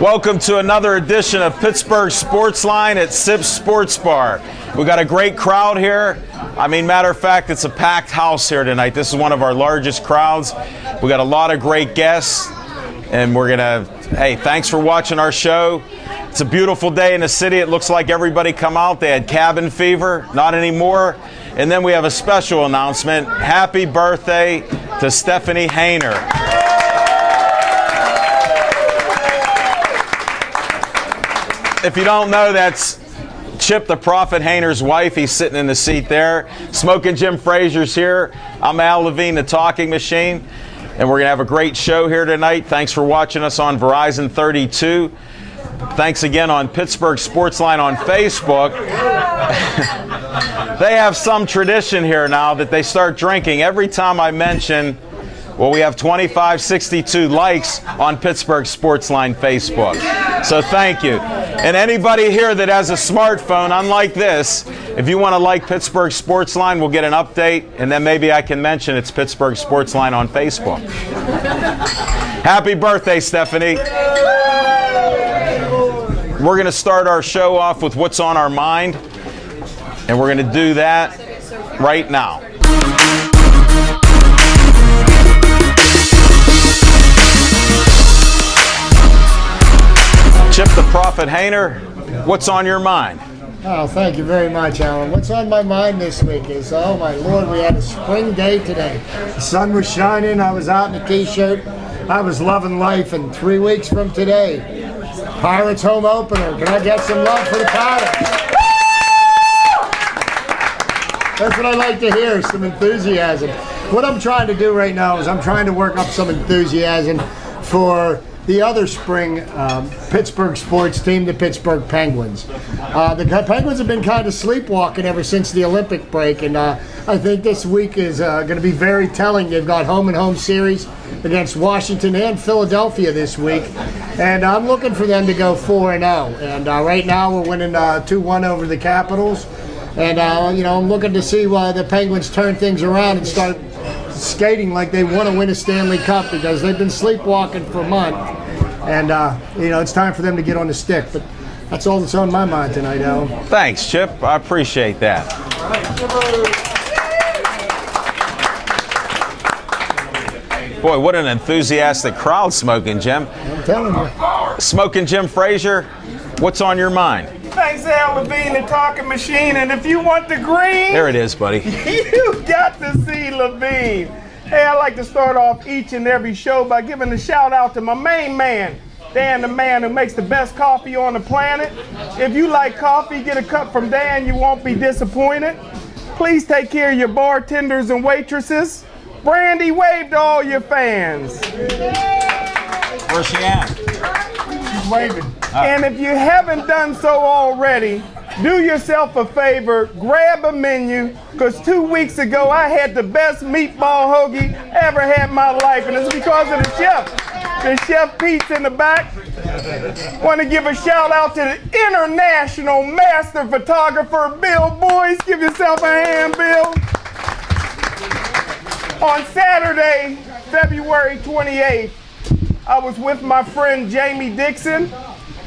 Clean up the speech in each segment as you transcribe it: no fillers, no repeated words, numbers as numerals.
Welcome to another edition of Pittsburgh Sportsline at Sips Sports Bar. We got a great crowd here. I mean, matter of fact, it's a packed house here tonight. This is one of our largest crowds. We got a lot of great guests, and hey, thanks for watching our show. It's a beautiful day in the city. It looks like everybody come out. They had cabin fever, not anymore. And then we have a special announcement. Happy birthday to Stephanie Hayner. If you don't know, that's Chip the Prophet Hayner's wife. He's sitting in the seat there. Smoking Jim Frazier's here. I'm Al Levine, the talking machine. And we're going to have a great show here tonight. Thanks for watching us on Verizon 32. Thanks again on Pittsburgh Sportsline on Facebook. They have some tradition here now that they start drinking every time I mention, well, we have 2562 likes on Pittsburgh Sportsline Facebook. So thank you. And anybody here that has a smartphone, unlike this, if you want to like Pittsburgh Sportsline, we'll get an update, and then maybe I can mention it's Pittsburgh Sportsline on Facebook. Happy birthday, Stephanie. We're going to start our show off with what's on our mind, and we're going to do that right now. Chip the Prophet Hayner, what's on your mind? Oh, thank you very much, Alan. What's on my mind this week is, oh my Lord, we had a spring day today. The sun was shining, I was out in a t-shirt, I was loving life, and 3 weeks from today, Pirates home opener. Can I get some love for the Pirates? That's what I like to hear, some enthusiasm. What I'm trying to do right now is I'm trying to work up some enthusiasm for the other spring Pittsburgh sports team, the Pittsburgh Penguins. The Penguins have been kind of sleepwalking ever since the Olympic break, and I think this week is going to be very telling. They've got home-and-home series against Washington and Philadelphia this week, and I'm looking for them to go 4-0. And right now we're winning 2-1 over the Capitals, and I'm looking to see why the Penguins turn things around and start skating like they want to win a Stanley Cup, because they've been sleepwalking for a month, and it's time for them to get on the stick. But that's all that's on my mind tonight, Alan. Thanks, Chip. I appreciate that. Boy, what an enthusiastic crowd, Smoking Jim. I'm telling you. Smoking Jim Frazier, what's on your mind? Thanks, Al Levine, the talking machine. And if you want the green, there it is, buddy. You got to see Levine. Hey, I like to start off each and every show by giving a shout out to my main man, Dan, the man who makes the best coffee on the planet. If you like coffee, get a cup from Dan. You won't be disappointed. Please take care of your bartenders and waitresses. Brandy, wave to all your fans. Where's she at? She's waving. And if you haven't done so already, do yourself a favor, grab a menu, because 2 weeks ago I had the best meatball hoagie I ever had in my life, and it's because of the chef. The Chef Pete's in the back. Want to give a shout out to the international master photographer, Bill Boyce. Give yourself a hand, Bill. On Saturday, February 28th, I was with my friend Jamie Dixon.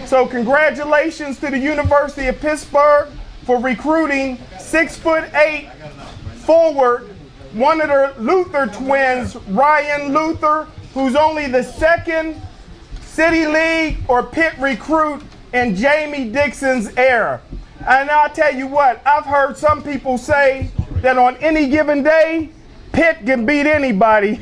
So congratulations to the University of Pittsburgh for recruiting 6'8" forward, one of the Luther twins, Ryan Luther, who's only the second City League or Pitt recruit in Jamie Dixon's era. And I'll tell you what, I've heard some people say that on any given day, Pitt can beat anybody.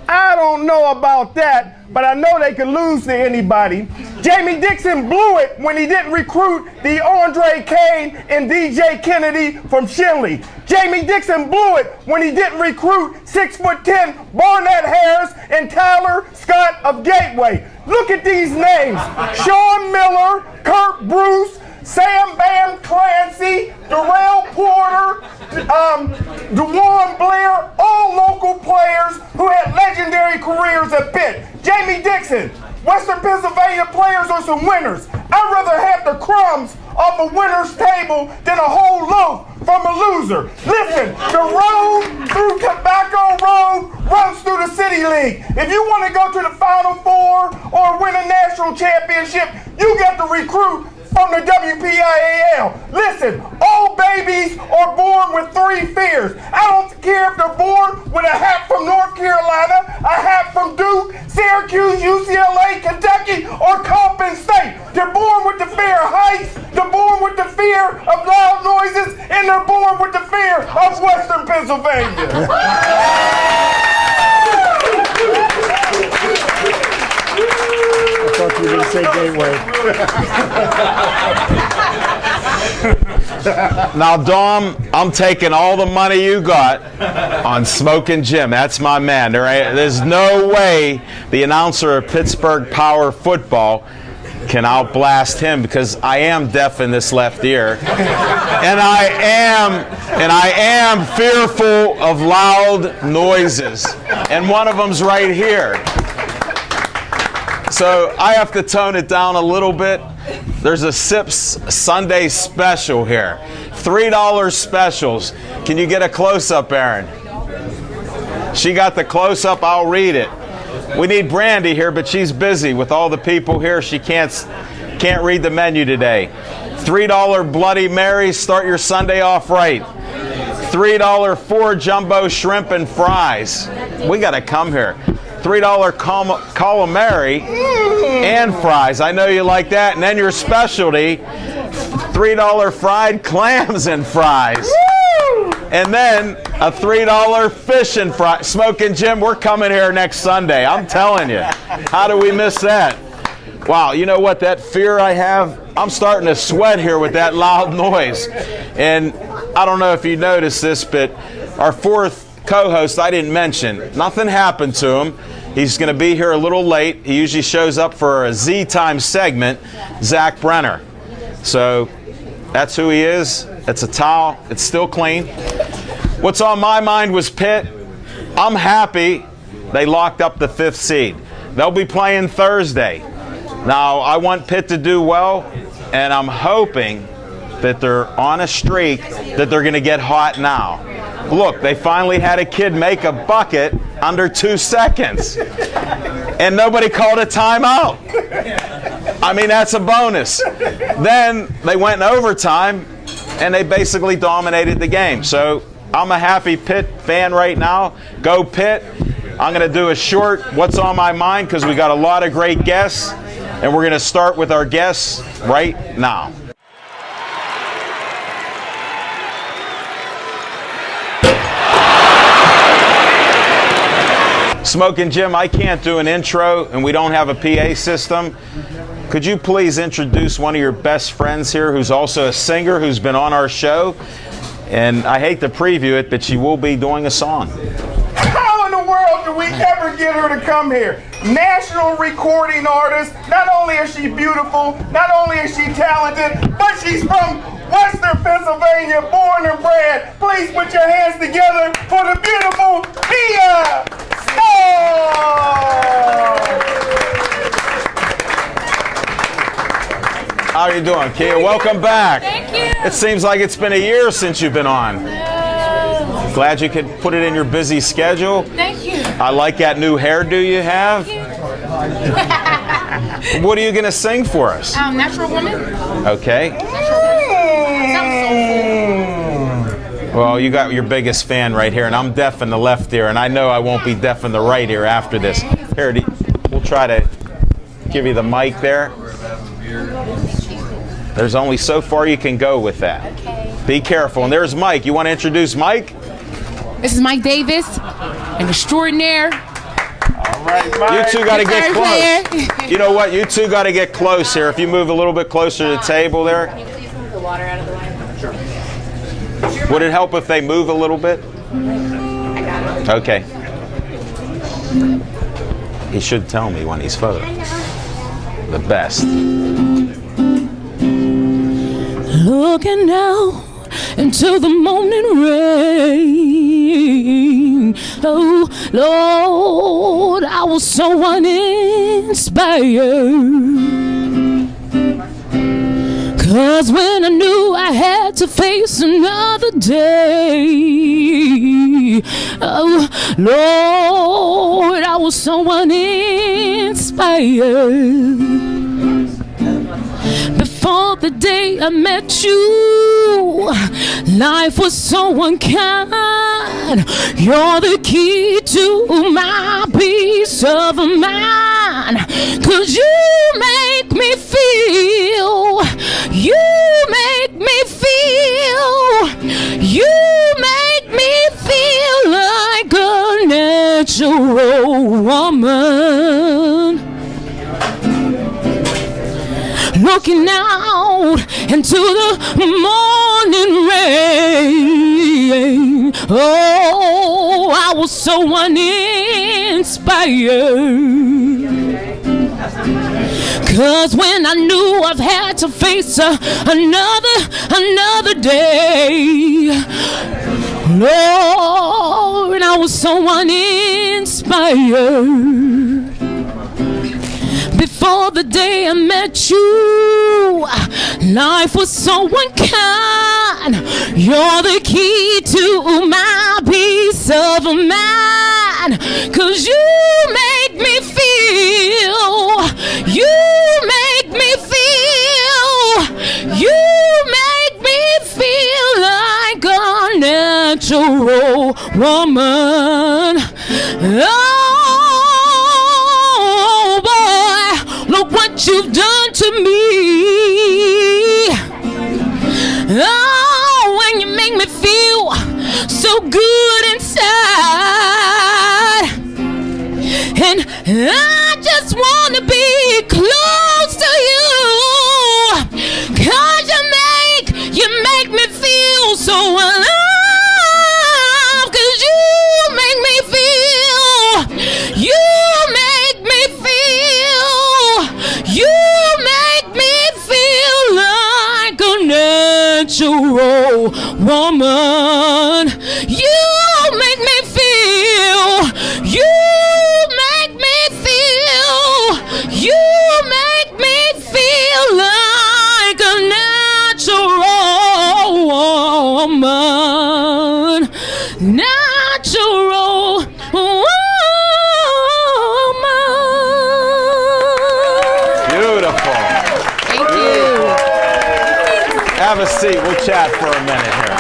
I don't know about that, but I know they could lose to anybody. Jamie Dixon blew it when he didn't recruit the Andre Kane and DJ Kennedy from Shinley. Jamie Dixon blew it when he didn't recruit 6'10" Barnett Harris and Tyler Scott of Gateway. Look at these names: Sean Miller, Kurt Bruce, Sam Bam Clancy, Darrell Porter, DeJuan Blair, all local players who had legendary careers at Pitt. Jamie Dixon, Western Pennsylvania players are some winners. I'd rather have the crumbs off a winner's table than a whole loaf from a loser. Listen, the road through Tobacco Road runs through the City League. If you want to go to the Final Four or win a national championship, you get to recruit from the WPIAL. Listen, all babies are born with 3 fears. I don't care if they're born with a hat from North Carolina, a hat from Duke, Syracuse, UCLA, Kentucky, or Compton State. They're born with the fear of heights, they're born with the fear of loud noises, and they're born with the fear of Western Pennsylvania. I thought you didn't say Gateway. Now, Dom, I'm taking all the money you got on Smoking Jim. That's my man. There's no way the announcer of Pittsburgh Power Football can outblast him, because I am deaf in this left ear, and I am fearful of loud noises, and one of them's right here. So I have to tone it down a little bit. There's a Sips Sunday special here. $3 specials. Can you get a close-up, Aaron? She got the close-up. I'll read it. We need Brandy here, but she's busy with all the people here. She can't read the menu today. $3 Bloody Marys. Start your Sunday off right. $3 4 jumbo shrimp and fries. We got to come here. $3 calamari and fries. I know you like that. And then your specialty, $3 fried clams and fries. And then a $3 fish and fries. Smoking Jim, we're coming here next Sunday. I'm telling you. How do we miss that? Wow, you know what? That fear I have, I'm starting to sweat here with that loud noise. And I don't know if you noticed this, but our 4th co-host I didn't mention. Nothing happened to him. He's going to be here a little late. He usually shows up for a Z-Time segment, Zach Brenner. So that's who he is. It's a towel. It's still clean. What's on my mind was Pitt. I'm happy they locked up the 5th seed. They'll be playing Thursday. Now, I want Pitt to do well, and I'm hoping that they're on a streak, that they're going to get hot now. Look, they finally had a kid make a bucket under 2 seconds. And nobody called a timeout. I mean, that's a bonus. Then they went in overtime, and they basically dominated the game. So I'm a happy Pitt fan right now. Go Pitt. I'm going to do a short What's on My Mind, because we got a lot of great guests. And we're going to start with our guests right now. Smoking Jim, I can't do an intro, and we don't have a PA system. Could you please introduce one of your best friends here, who's also a singer, who's been on our show? And I hate to preview it, but she will be doing a song. How in the world do we ever get her to come here? National recording artist. Not only is she beautiful, not only is she talented, but she's from Western Pennsylvania, born and bred. Please put your hands together for the beautiful Pia. How are you doing, Kia? Welcome back. Thank you. It seems like it's been a year since you've been on. Glad you could put it in your busy schedule. Thank you. I like that new hairdo you have. What are you going to sing for us? Natural Woman. Okay. Well, you got your biggest fan right here, and I'm deaf in the left ear, and I know I won't be deaf in the right ear after this. Here, we'll try to give you the mic there. There's only so far you can go with that. Okay. Be careful. And there's Mike. You want to introduce Mike? This is Mike Davis, an extraordinaire. All right, Mike. You two got to get Guitar close. You know what? You two got to get close here. If you move a little bit closer to the table there. Can you please move the water out of the way? Sure. Would it help if they move a little bit? I got it. Okay. He should tell me when he's photo. The best. Looking out into the morning rain. Oh, Lord, I was so uninspired. 'Cause when I knew I had to face another day, Oh, Lord, I was so uninspired. Before the day I met you, life was so unkind. You're the key to my peace of mind. 'Cause you make me feel, you make me feel, you make me feel like a natural woman. Looking out into the morning rain. Oh, I was so uninspired. 'Cause when I knew I've had to face another day, Lord, I was so uninspired. Before the day I met you, life was so unkind. You're the key to my peace of mind. 'Cause you make me feel, you make me feel, you make me feel like a natural woman. Oh boy, look what you've done to me. Oh, and you make me feel so good inside. And I just want to be close to you. 'Cause you make me feel so alive. 'Cause you make me feel, you make me feel, you make me feel like a natural woman. You make me feel, you make me feel, you make me feel like a natural woman. Natural woman. Beautiful. Thank you. Have a seat. We'll chat for a minute here.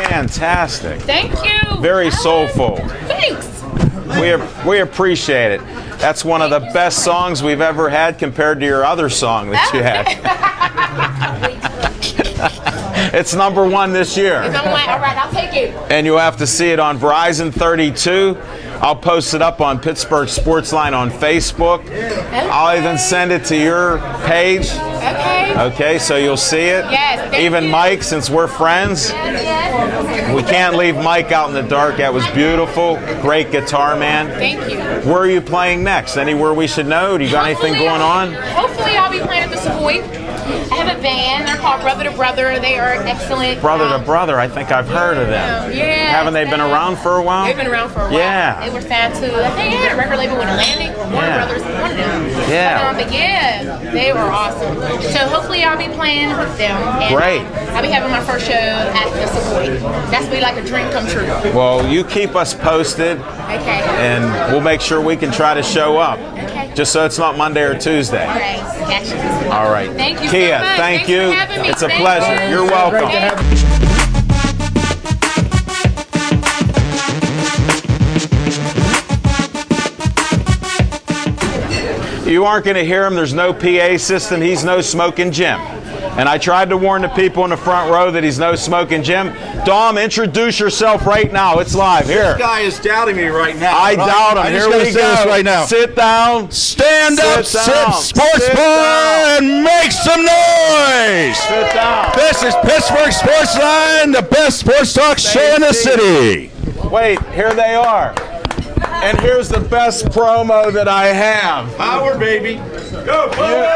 Fantastic. Thank you. Very soulful. Thanks. We appreciate it. That's one of the best songs we've ever had compared to your other song that you had. It's #1 this year. I'm like, all right, I'll take it. And you'll have to see it on Verizon 32. I'll post it up on Pittsburgh Sportsline on Facebook. I'll even send it to your page. Okay. Okay, so you'll see it. Yes, thank Even you. Mike, since we're friends. We can't leave Mike out in the dark. That was beautiful. Great guitar man. Thank you. Where are you playing next? Anywhere we should know? Do you got anything going on? Hopefully I'll be playing at the Savoy. I have a band. They're called Brother to Brother. They are excellent. Brother to Brother, I think I've heard of them. Yeah. Haven't they been around for a while? They've been around for a while. Yeah. They were signed to, I think they had a record label with Atlantic or Warner Yeah. Brothers, one of them. Yeah. But yeah, they were awesome. So hopefully I'll be playing with them. And, Great. I'll be having my first show at the Savoy. That's be like a dream come true. Well, you keep us posted, Okay. and we'll make sure we can try to show up. Okay. Just so it's not Monday or Tuesday. All right. Gotcha. All right. Thank you Kia, so much. thank Thanks you. for having me. It's a Thank pleasure. you. You're welcome. Great to have You aren't going to hear him. There's no PA system. He's no smoking Jim. And I tried to warn the people in the front row that he's no smoking Jim. Dom, introduce yourself right now. It's live. Here. This guy is doubting me right now. I doubt him. I just Here gotta we say go. this right now. Sit down. Stand up, Sit sit, down. sports Sit boy, down. and make some noise. Sit down. This is Pittsburgh Sportsline, the best sports talk show in the city. Wait, here they are. And here's the best promo that I have. Power, baby. Go, Power!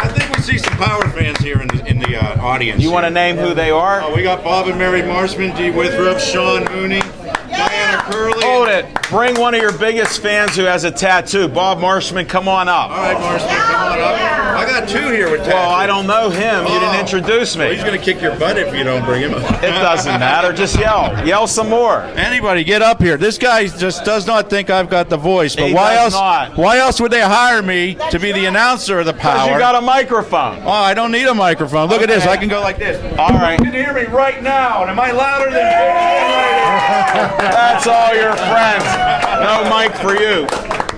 I think we see some Power fans here in the audience. You want to name who they are? We got Bob and Mary Marshman, Dee Withrow, Sean Mooney, Diana Curley. Hold it. Bring one of your biggest fans who has a tattoo. Bob Marshman, come on up. All right, Marshman, come on up. I got two here with tattoos. Well, I don't know him. You didn't introduce me. Well, he's going to kick your butt if you don't bring him. It doesn't matter. Just yell. Yell some more. Anybody, get up here. This guy just does not think I've got the voice. But He why does else? not. Why else would they hire me to be the announcer of the Because Power? you got a microphone. Oh, I don't need a microphone. Look at this. I can go like this. All right. You can hear me right now. And am I louder than? That's all your friends. No mic for you.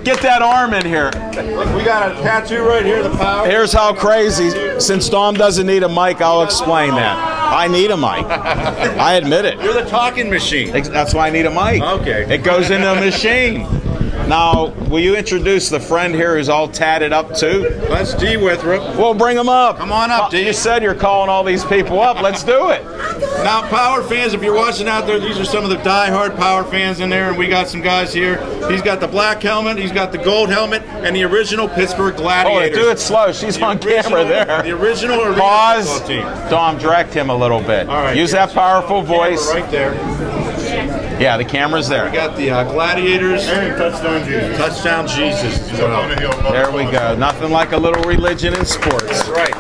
Get that arm in here. Look, we got a tattoo right here, the Power. Here's how crazy. Since Dom doesn't need a mic, I'll explain that. I need a mic. I admit it. You're the talking machine. That's why I need a mic. Okay. It goes into a machine. Now, will you introduce the friend here who's all tatted up too? That's D. Withrop. Well, bring him up. Come on up, D. You said you're calling all these people up. Let's do it. Now, Power fans, if you're watching out there, these are some of the die-hard Power fans in there, and we got some guys here. He's got the black helmet, he's got the gold helmet, and the original Pittsburgh Oh, Gladiators. do it slow. She's on camera there. The original arena Pause. football team. Dom, direct him a little bit. All right. Use that powerful voice. Right there. Yeah, the camera's We there. got the Gladiators. Hey, touchdown, Jesus. Touchdown Jesus. There we go. Nothing like a little religion in sports. That's right.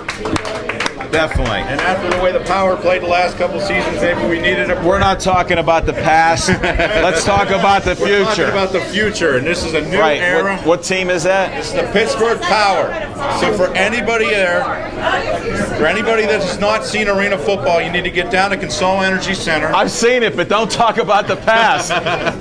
Definitely. And after the way the Power played the last couple seasons, maybe we needed a. We're not talking about the past. Let's talk about the We're talking future. about the future, and this is a new Right. era. What team is that? It's the Pittsburgh Power. So for anybody there, for anybody that has not seen arena football, you need to get down to Consol Energy Center. I've seen it, but don't talk about the past.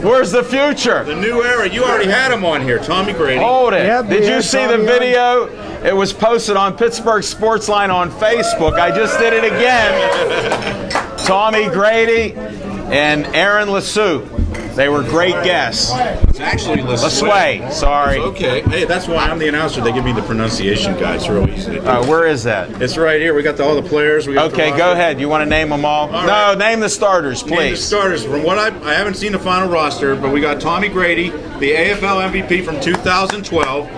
Where's the future? The new era. You already had him on here, Tommy Grady. Hold it. Yeah, Did yeah, you see the Tommy, video? It was posted on Pittsburgh Sportsline on Facebook. I just did it again. Tommy Grady and Aaron Lassou. They were great guests. It's actually Lassway, sorry. Okay. Hey, that's why I'm the announcer. They give me the pronunciation guide. It's real easy to do. Where is that? It's right here. We got all the players. We got Okay, the go roster. ahead. You want to name them all? All No, right. name the starters, Name the please. starters. From what I haven't seen the final roster, but we got Tommy Grady, the AFL MVP from 2012,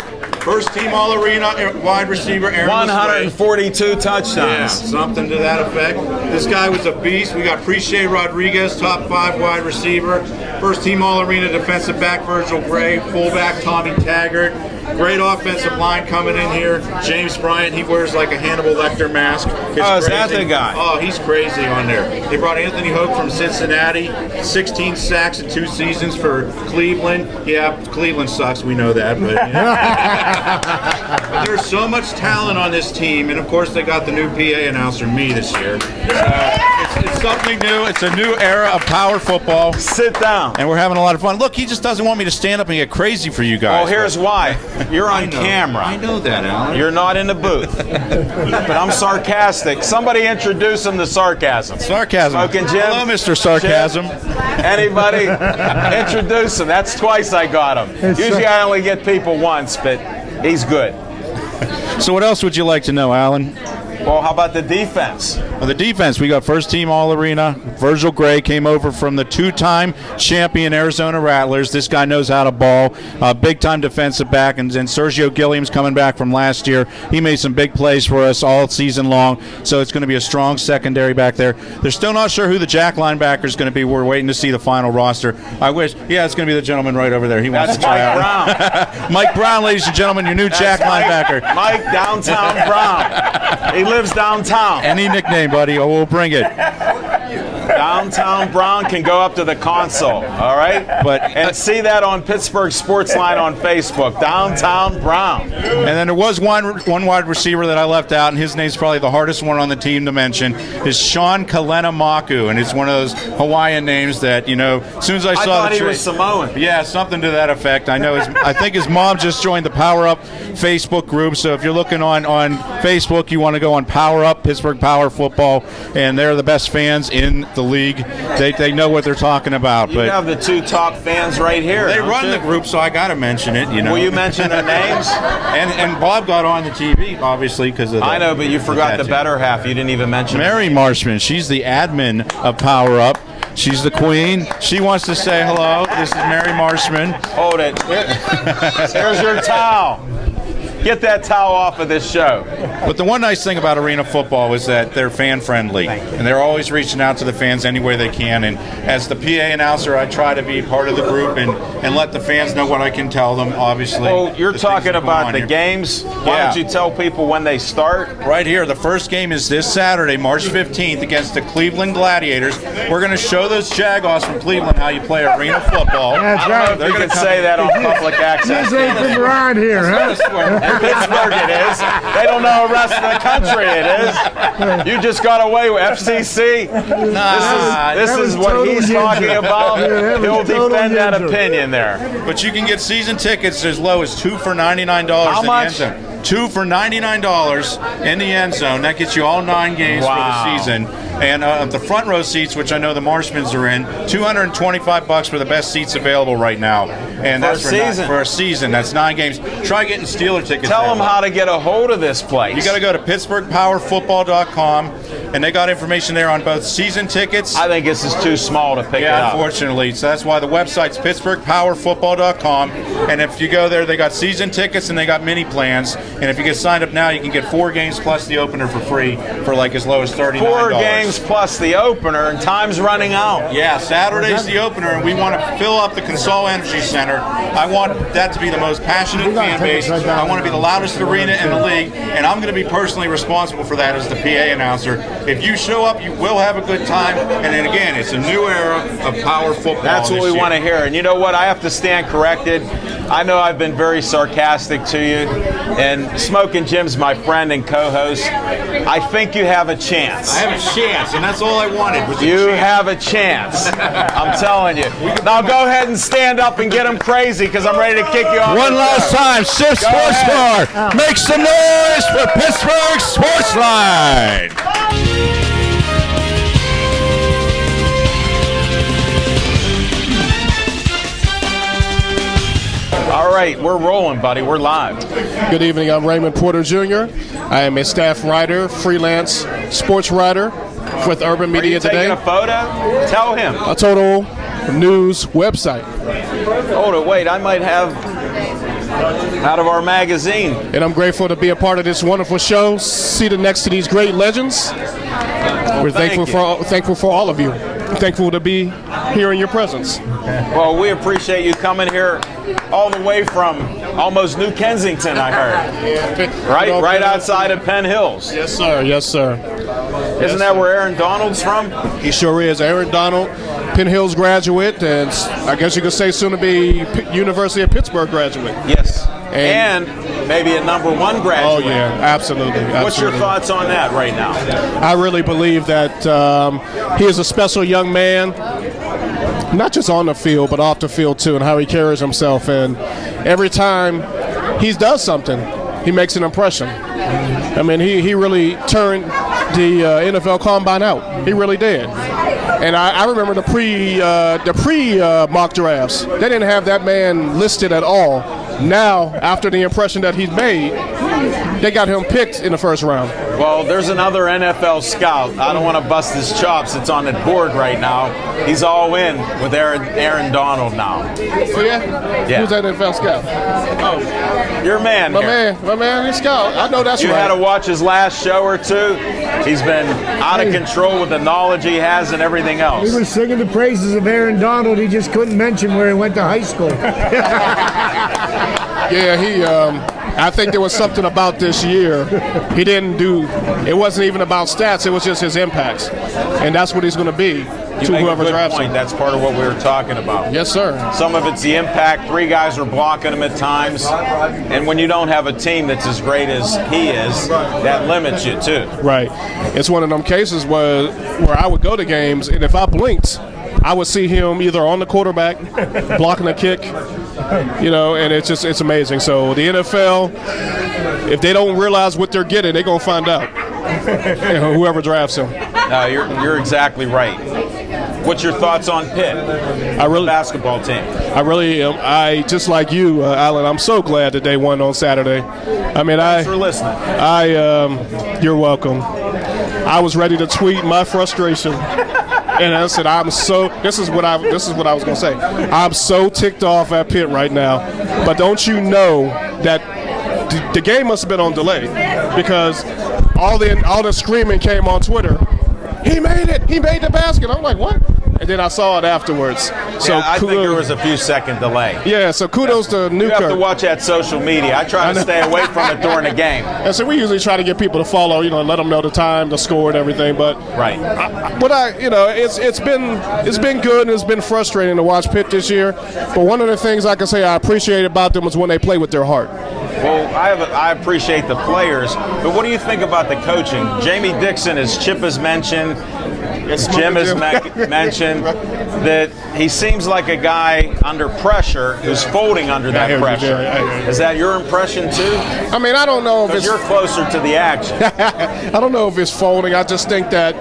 first team All Arena wide receiver Aaron Lassway. 142 Yeah, touchdowns. something to that effect. This guy was a beast. We got Preche Rodriguez, top 5 wide receiver. First team All Arena defensive back Virgil Gray, fullback Tommy Taggart. Great offensive line coming in here. James Bryant, he wears like a Hannibal Lecter mask. It's Oh, is that crazy. the guy? Oh, he's crazy on there. They brought Anthony Hope from Cincinnati, 16 sacks in 2 seasons for Cleveland. Yeah, Cleveland sucks, we know that, but there's so much talent on this team, and of course they got the new PA announcer, me, this year. It's something new. It's a new era of Power football, Sit down. and we're having a lot of fun. Look, he just doesn't want me to stand up and get crazy for you guys. Oh, here's why. You're on camera. I know that, Alan. You're not in the booth. But I'm sarcastic. Somebody introduce him to sarcasm. Sarcasm. Smoking Jim. Hello, Mr. Sarcasm. Jim? Anybody? Introduce him. That's twice I got him. Usually I only get people once, but he's good. So what else would you like to know, Alan? Well, how about the defense? On the defense, we got first team All Arena. Virgil Gray came over from the 2-time champion Arizona Rattlers. This guy knows how to ball. Big time defensive back, and Sergio Gilliam's coming back from last year. He made some big plays for us all season long, so it's going to be a strong secondary back there. They're still not sure who the jack linebacker is going to be. We're waiting to see the final roster. I wish, yeah, it's going to be the gentleman right over there. He wants That's to try Mike out. Brown. Mike Brown, ladies and gentlemen, your new jack linebacker. Mike Downtown Brown. He lives downtown. Any nickname, buddy, we'll bring it. Downtown Brown can go up to the console, all right? And see that on Pittsburgh Sportsline on Facebook. Downtown Brown. And then there was one wide receiver that I left out, and his name's probably the hardest one on the team to mention, is Sean Kalenamaku, and it's one of those Hawaiian names that, you know, as soon as I saw thought the he trade, was Samoan. yeah, something to that effect. I know. I think his mom just joined the Power Up Facebook group. So if you're looking on Facebook, you want to go on Power Up Pittsburgh Power Football, and they're the best fans in the league. They know what they're talking about. You But have the 2 top fans right here. They don't run you? the group, so I got to mention it, you know. Will you mention their names? And Bob got on the TV, obviously, because of I know, but you forgot the tattoo. better half. You didn't even mention Mary Marshman, she's the admin of Power Up. She's the queen. She wants to say hello. This is Mary Marshman. Hold it. Here's your towel. Get that towel off of this show. But the one nice thing about arena football is that they're fan-friendly, and they're always reaching out to the fans any way they can. And as the PA announcer, I try to be part of the group and let the fans know what I can tell them, obviously. Well, you're talking about the games. Why don't you tell people when they start? Right here. The first game is this Saturday, March 15th, against the Cleveland Gladiators. We're going to show those Jaguars from Cleveland how you play arena football. That's I don't know if right. you can say that on public access. This ain't from around here, huh? In Pittsburgh it is. They don't know the rest of the country it is. You just got away with FCC. This is what he's talking about. He'll defend that opinion there. But you can get season tickets as low as $2 for $99 How in much? the end zone. $2 for $99 in the end zone. That gets you all 9 games for the season. And the front row seats, which I know the Marshmans are in, $225 for the best seats available right now. And that's for a season. That's 9 games. Try getting Steeler tickets. Tell them how to get a hold of this place. You got to go to PittsburghPowerFootball.com, and they got information there on both season tickets. I think this is too small to pick it Yeah, up. unfortunately. So that's why the website's PittsburghPowerFootball.com. And if you go there, they got season tickets and they got mini plans. And if you get signed up now, you can get 4 games plus the opener for free for like as low as $39. 4 games plus the opener, and time's running out. Yeah, Saturday's the opener, and we want to fill up the Consol Energy Center. I want that to be the most passionate fan base. I want to be the loudest arena in the league, and I'm going to be personally responsible for that as the PA announcer. If you show up, you will have a good time. And then again, it's a new era of power football. That's what we want to hear. And you know what? I have to stand corrected. I know I've been very sarcastic to you, and Smoking Jim's my friend and co-host. I think you have a chance. I have a chance, and that's all I wanted. You have a chance. I'm telling you. Now go ahead and stand up and get them crazy, because I'm ready to kick you off. One last time, Sip Sports Bar. Make some noise for Pittsburgh Sportsline. All right, we're rolling, buddy. We're live. Good evening. I'm Raymond Porter Jr. I am a staff writer, freelance sports writer with Urban Media Are you taking Today. a photo? Tell him. A total news website. Hold it. Wait, I might have out of our magazine. And I'm grateful to be a part of this wonderful show, seated next to these great legends. We're thankful for all of you. Thankful to be here in your presence. Well, we appreciate you coming here all the way from almost New Kensington, I heard. Right outside of Penn Hills. Yes, sir. Yes, sir. Isn't that where Aaron Donald's from? He sure is. Aaron Donald, Penn Hills graduate, and I guess you could say soon to be University of Pittsburgh graduate. Yes. And maybe a #1 graduate. Oh, yeah, absolutely. What's your thoughts on that right now? I really believe that he is a special young man, not just on the field, but off the field too, and how he carries himself. And every time he does something, he makes an impression. I mean, he really turned the NFL Combine out. He really did. And I remember the pre mock drafts. They didn't have that man listed at all. Now, after the impression that he's made, they got him picked in the first round. Well, there's another NFL scout. I don't want to bust his chops. It's on the board right now. He's all in with Aaron Donald now. Oh, yeah? Yeah. Who's that NFL scout? Oh, your man. My man, he's scout. I know that's you right. You had to watch his last show or two. He's been out of control with the knowledge he has and everything else. He was singing the praises of Aaron Donald. He just couldn't mention where he went to high school. Yeah, I think there was something about this year. He didn't do, it wasn't even about stats, it was just his impacts. And that's what he's going to be to whoever drafts him. That's part of what we were talking about. Yes, sir. Some of it's the impact. 3 guys are blocking him at times. And when you don't have a team that's as great as he is, that limits you too. Right. It's one of them cases where I would go to games, and if I blinked, I would see him either on the quarterback, blocking a kick, and it's amazing. So the NFL, if they don't realize what they're getting, they're going to find out. Whoever drafts him. No, you're exactly right. What's your thoughts on Pitt? The basketball team. I really am. I just like you, Alan. I'm so glad that they won on Saturday. I mean, Thanks for listening. You're welcome. I was ready to tweet my frustration. And I said, this is what I was going to say. I'm so ticked off at Pitt right now. But don't you know that the game must have been on delay because all the screaming came on Twitter. He made it! He made the basket! I'm like, what? And then I saw it afterwards. So I think there was a few second delay. Yeah, so kudos to Newkirk. You have to watch that social media. I try to stay away from it during the game. And so we usually try to get people to follow, let them know the time, the score, and everything. But right. It's been good and it's been frustrating to watch Pitt this year. But one of the things I can say I appreciate about them is when they play with their heart. Well, I appreciate the players, but what do you think about the coaching? Jamie Dixon, as Chip has mentioned, as Jim has mentioned, that he seems like a guy under pressure who's folding under that pressure. Is that your impression too? I mean, I don't know if you're closer to the action. I don't know if it's folding. I just think that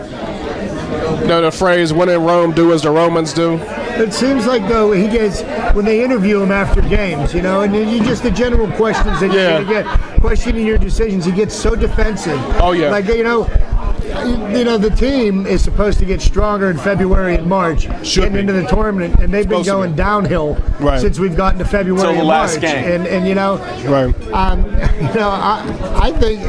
the phrase "when in Rome, do as the Romans do." It seems like, though, he gets, when they interview him after games, and you just the general questions that you're going to get, questioning your decisions, he gets so defensive. Oh, yeah. Like, the team is supposed to get stronger in February and March, getting into the tournament, and they've been going downhill since we've gotten to February and March. Game. Right. I think,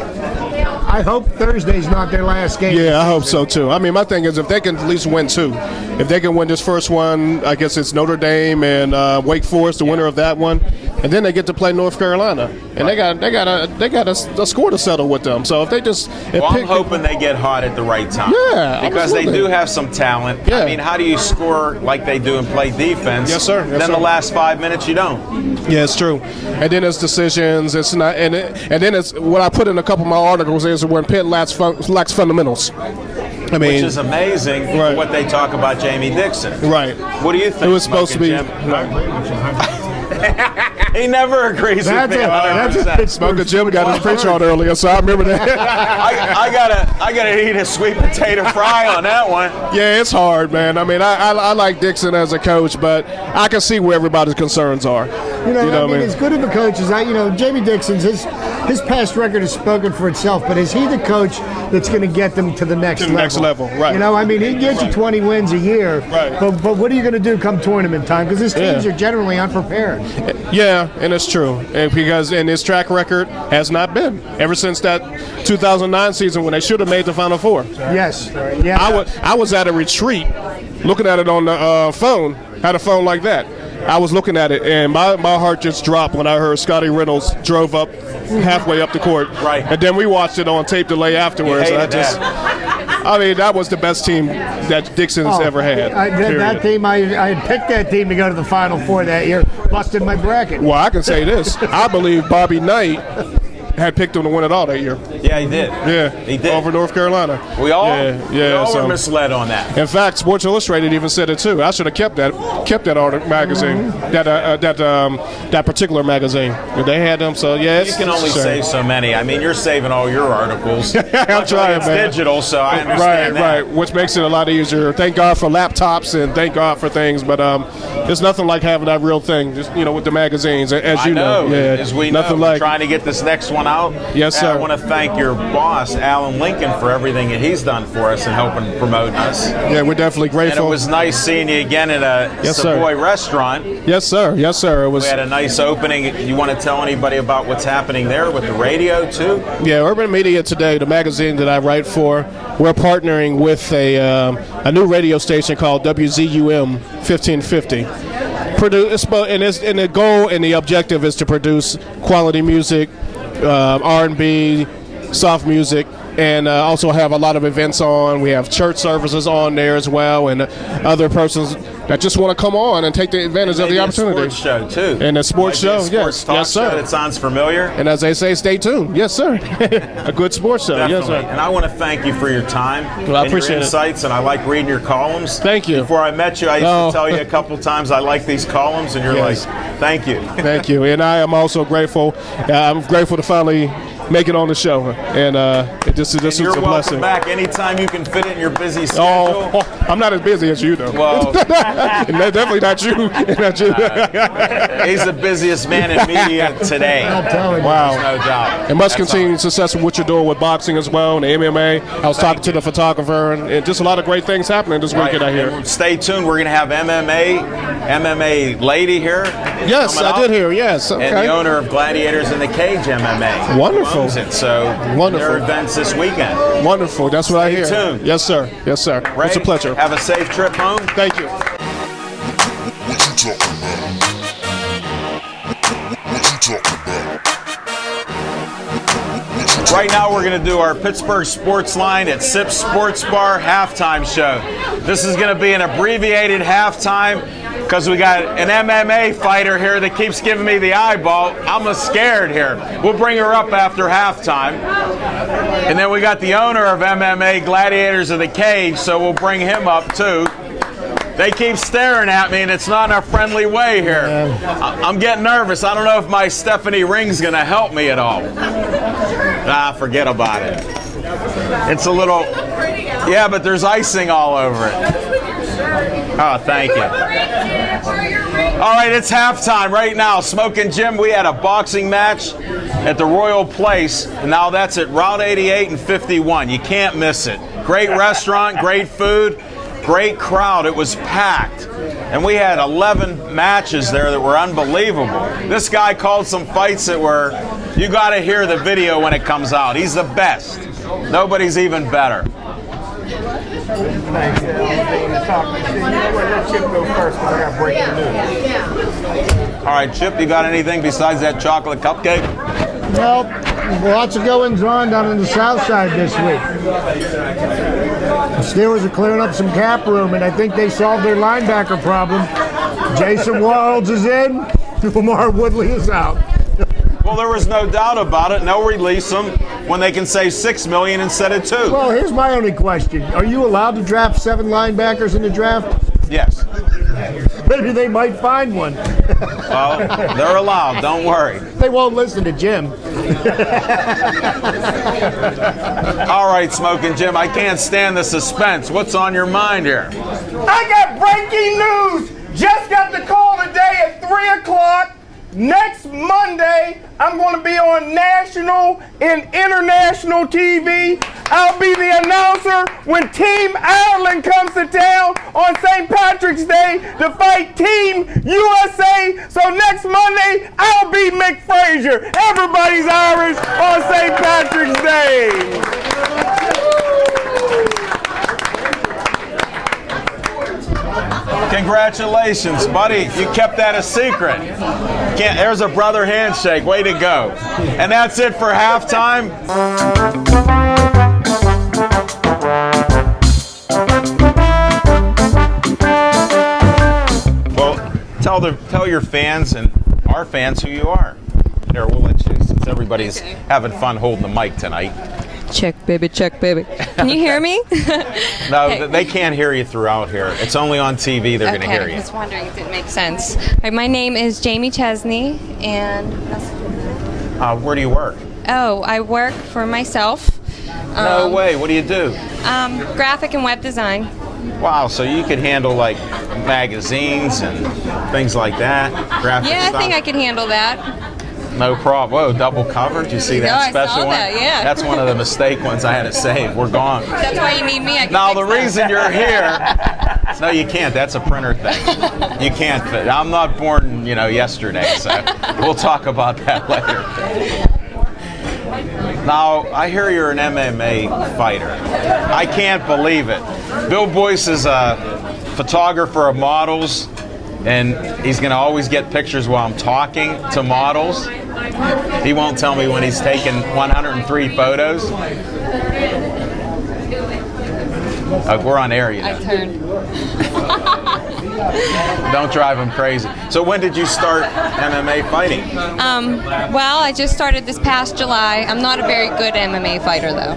I hope Thursday's not their last game. Yeah, I hope so too. I mean, my thing is if they can at least win two. If they can win this first one, I guess it's Notre Dame and Wake Forest, the winner of that one, and then they get to play North Carolina, and they got a score to settle with them. So if they just, I'm hoping they get hot at the right time. Yeah, because absolutely. they do have some talent. Yeah. I mean, how do you score like they do and play defense? Yes, sir. Then the last 5 minutes you don't. Yeah, it's true. And then it's decisions. It's not, and then it's what I put in a couple of my articles is when Pitt lacks fundamentals. I mean, which is amazing for what they talk about Jamie Dixon. Right. What do you think? It was supposed to be. He never agrees with me. That's Smoker Jim got his preach on earlier, so I remember that. I gotta eat a sweet potato fry on that one. Yeah, it's hard, man. I mean, I like Dixon as a coach, but I can see where everybody's concerns are. I mean, as good of a coach as Jamie Dixon's his past record has spoken for itself. But is he the coach that's going to get them to the next level? Next level, right? I mean, he gets you 20 wins a year, right? But what are you going to do come tournament time? Because his teams are generally unprepared. Yeah, and it's true, and his track record has not been ever since that 2009 season when they should have made the Final Four. Yes, yeah. I was at a retreat, looking at it on the phone. Had a phone like that. I was looking at it, and my heart just dropped when I heard Scotty Reynolds drove up halfway up the court. Right. And then we watched it on tape delay afterwards. I mean, that was the best team that Dixon's ever had. That team, I had picked that team to go to the Final Four that year, busted my bracket. Well, I can say this. I believe Bobby Knight had picked him to win it all that year. Yeah, he did. Yeah, he did. Over North Carolina. We all were misled on that. In fact, Sports Illustrated even said it too. I should have kept that article magazine, that particular magazine. They had them, so yeah. You can only save so many. I mean, you're saving all your articles. I'm trying, it's man. Digital, so I understand that. Right, which makes it a lot easier. Thank God for laptops and thank God for things, but there's nothing like having that real thing. Just with the magazines, as you know. Yeah, as we nothing know, like trying to get this next one out. Yes, sir. I want to thank your boss, Alan Lincoln, for everything that he's done for us and helping promote us. Yeah, we're definitely grateful. And it was nice seeing you again at a Savoy restaurant. Yes, sir. Yes, sir. We had a nice opening. You want to tell anybody about what's happening there with the radio, too? Yeah, Urban Media Today, the magazine that I write for, we're partnering with a new radio station called WZUM 1550. And the goal and the objective is to produce quality music, R&B, soft music, and also have a lot of events on. We have church services on there as well, and other persons that just want to come on and take the advantage of the opportunity. A sports show too. And a sports show, yes, sir. That sounds familiar. And as they say, stay tuned. Yes, sir. A good sports show. Definitely. Yes, sir. And I want to thank you for your time. Well, I appreciate your insights, and I like reading your columns. Thank you. Before I met you, I used to tell you a couple times I like these columns, and you're like, thank you. Thank you. And I am also grateful. I'm grateful to finally make it on the show, and This is You're a welcome blessing. back anytime you can fit it in your busy schedule. Oh, I'm not as busy as you, though. Well, And that's definitely not you. Not you. he's the busiest man in media today. I'm telling you. Wow. No doubt. And much That's continued all. success with what you're doing with boxing as well and the MMA. I was talking to the photographer, and just a lot of great things happening this weekend out here. And stay tuned. We're going to have MMA lady here. Yes, coming I up. did hear. Yes, okay. And the owner of Gladiators in the Cage MMA. Wonderful. Owns it. So Wonderful. their events this weekend. Wonderful. That's what I hear. tuned. Yes, sir. Yes, sir. Ray, It's a pleasure. Have a safe trip home. Thank you. What you talking about? What you talking about? Right now we're going to do our Pittsburgh Sportsline at Sip Sports Bar halftime show. This is going to be an abbreviated halftime because we got an MMA fighter here that keeps giving me the eyeball. I'm scared here. We'll bring her up after halftime. And then we got the owner of MMA, Gladiators of the Cage, so we'll bring him up too. They keep staring at me, and it's not in a friendly way here. I'm getting nervous. I don't know if my Stephanie ring's going to help me at all. Forget about it. It's a little... Yeah, but there's icing all over it. Oh, thank you. All right, it's halftime right now. Smoking Jim, we had a boxing match at the Royal Place, and now that's at Route 88 and 51. You can't miss it. Great restaurant, great food. Great crowd. It was packed. And we had 11 matches there that were unbelievable. This guy called some fights that were, you got to hear the video when it comes out. He's the best. Nobody's even better. Thanks, let Chip go first because I got breaking news. All right, Chip, you got anything besides that chocolate cupcake? Well, lots of goings on down on the south side this week. The Steelers are clearing up some cap room, and I think they solved their linebacker problem. Jason Wilds is in. Lamar Woodley is out. Well, there was no doubt about it, and they'll release them when they can save $6 million instead of $2 million. Well, here's my only question. Are you allowed to draft 7 linebackers in the draft? Yes. Maybe they might find one. Well, they're allowed. Don't worry. They won't listen to Jim. All right, Smoking Jim, I can't stand the suspense. What's on your mind here? I got breaking news. Just got the call today at 3 o'clock. Next Monday, I'm going to be on national and international TV. I'll be the announcer when Team Ireland comes to town on St. Patrick's Day to fight Team USA. So next Monday, I'll be Mick Frazier. Everybody's Irish on St. Patrick's Day. Congratulations, buddy. You kept that a secret. There's a brother handshake. Way to go. And that's it for halftime. Well, tell your fans and our fans who you are. There, we'll let you, since everybody's having fun holding the mic tonight. Check, baby, check, baby. Can you hear me? No, Okay. they can't hear you throughout here. It's only on TV they're going to hear I you. was wondering if it makes sense. All right, my name is Jamie Chesney, and Where do you work? I work for myself. No way. What do you do? Graphic and web design. Wow, so you could handle like magazines and things like that? Graphic Yeah, stuff? I think I can handle that. No problem. Whoa, double cover? Did you see that No, I special saw one? that, yeah. That's one of the mistake ones I had to save. We're gone. That's why you need me. I can Now, fix the that. reason you're here... No, you can't. That's a printer thing. You can't fit. I'm not born, yesterday, so we'll talk about that later. Now, I hear you're an MMA fighter. I can't believe it. Bill Boyce is a photographer of models, and he's going to always get pictures while I'm talking to models. He won't tell me when he's taken 103 photos. We're on air, you I know. turned. Don't drive them crazy. So when did you start MMA fighting? Well, I just started this past July. I'm not a very good MMA fighter, though.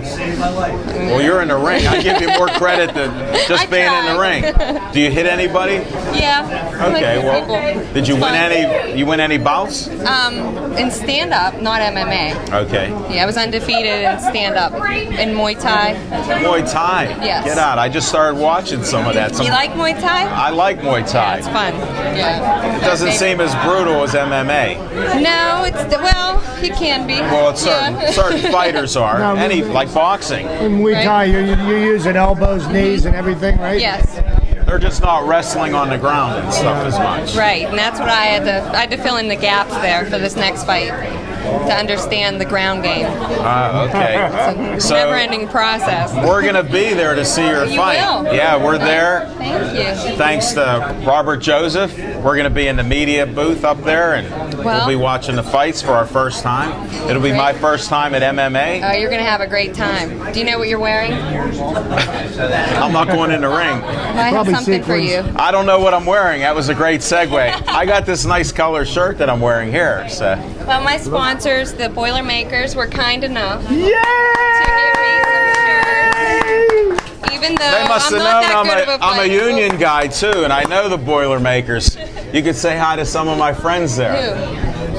Well, you're in the ring. I give you more credit than just being in the ring. Do you hit anybody? Yeah. Okay. Well, did you It's win fun. any? You win any bouts? In stand-up, not MMA. Okay. Yeah, I was undefeated in stand-up. In Muay Thai. Muay Thai. Yes. Get out. I just started watching some of that. You like Muay Thai? I like Muay Thai. It's fun. Yeah. It doesn't seem as brutal as MMA. No, well, it can be. Well, it's certain fighters are. No, Any like boxing. In Muay Thai, you're using elbows, knees, and everything, right? Yes. They're just not wrestling on the ground and stuff as much. Right, and that's what I had to fill in the gaps there for this next fight to understand the ground game. Okay. It's a So never-ending process. we're gonna be there to see your You fight. will. Yeah, we're there. Thank you. Thanks to Robert Joseph. We're going to be in the media booth up there, and we'll be watching the fights for our first time. It'll be my first time at MMA. Oh, you're going to have a great time. Do you know what you're wearing? I'm not going in the ring. I have something for you. I don't know what I'm wearing. That was a great segue. I got this nice color shirt that I'm wearing here. So. Well, my sponsors, the Boilermakers, were kind enough to Yay! give me some shirts. Even though They must I'm have not known that good of a I'm a fighter. union guy too, and I know the Boilermakers. You could say hi to some of my friends there. Who?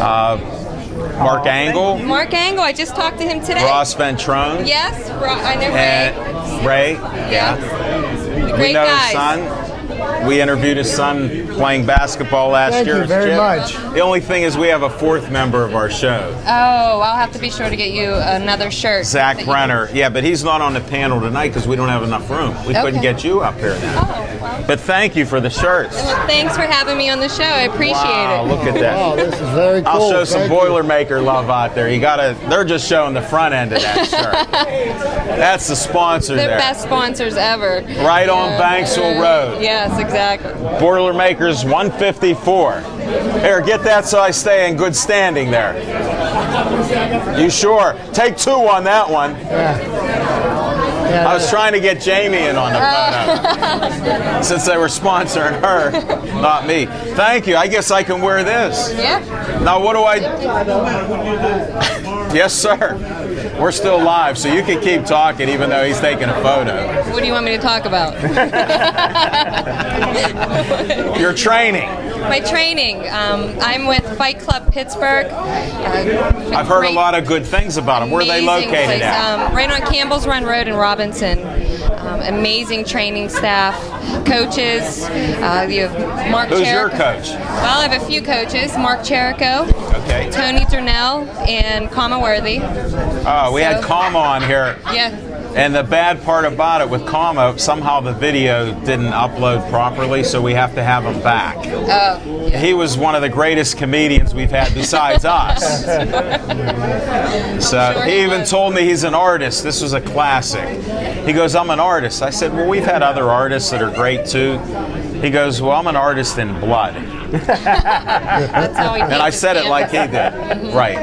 Mark Angle, Mark Angle. I just talked to him today. Ross Ventrone, Yes, I know Ray. and Ray. Yeah. Great We know guys. his son. We interviewed his son playing basketball last Thank year. you as very Jim. much. The only thing is we have a fourth member of our show, Oh, I'll have to be sure to get you another shirt. Zach that you- Brenner. Yeah, but he's not on the panel tonight because we don't have enough room. We couldn't Okay. get you up here now. Oh, well. But thank you for the shirts. Well, thanks for having me on the show. I appreciate Wow, it. look at that. Oh, this is very cool. I'll show some Thank you. Boilermaker love out there. You gotta. They're just showing the front end of that shirt. That's the sponsor They're there. best sponsors ever. Right on Banksville Road. Yes, exactly. Boilermakers 154. Here, get that so I stay in good standing there. You sure? Take two on that one. I was trying to get Jamie in on the photo since they were sponsoring her, not me. Thank you. I guess I can wear this. Yeah. Now, what do I? Yes, sir. We're still live, so you can keep talking even though he's taking a photo. What do you want me to talk about? Your training. My training. I'm with Fight Club Pittsburgh. I've heard a lot of good things about them. Where are they Amazing located place. at? Right on Campbell's Run Road in Robinson. Amazing training staff, coaches. You have Mark Who's your Cherico. coach? Well, I have a few coaches. Mark Cherico, Okay. Tony Durnell, and Kama Worthy. Oh, we had Kama on here. Yeah. And the bad part about it with Kama, somehow the video didn't upload properly, so we have to have him back. Oh. He was one of the greatest comedians we've had besides us. So Sure he he even was. told me he's an artist. This was a classic. He goes, I'm an artist. I said, well, we've had other artists that are great too. He goes, well, I'm an artist in blood. That's how he And I did said it stand-up. like he did. Right.